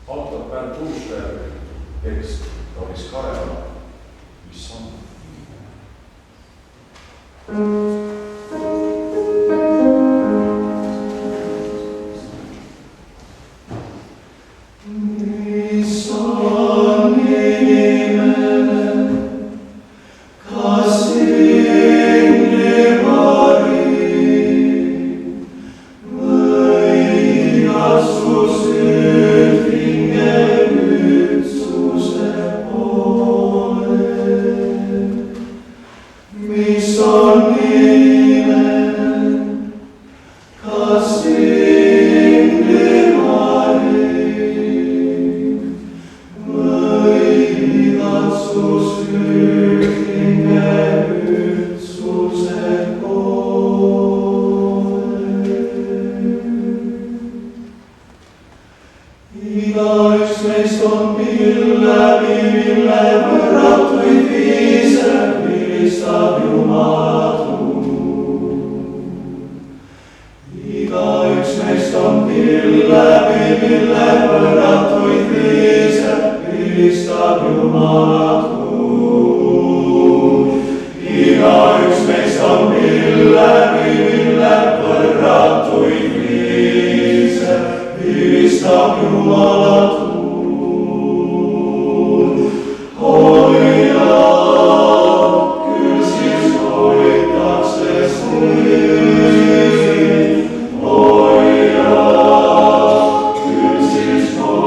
autor bänd Tuusberg, tekst Doris Karela, mis on igaüks meist on mille võrratuid viise ülistab Jumalat. Igaüks meist on mille võrratuid viise ülistab Jumalat. Igaüks meist on mille võrratuid viise ülistab Jumalat. Hoia, küll siis hoitakse sind. Hoia, küll siis hoitakse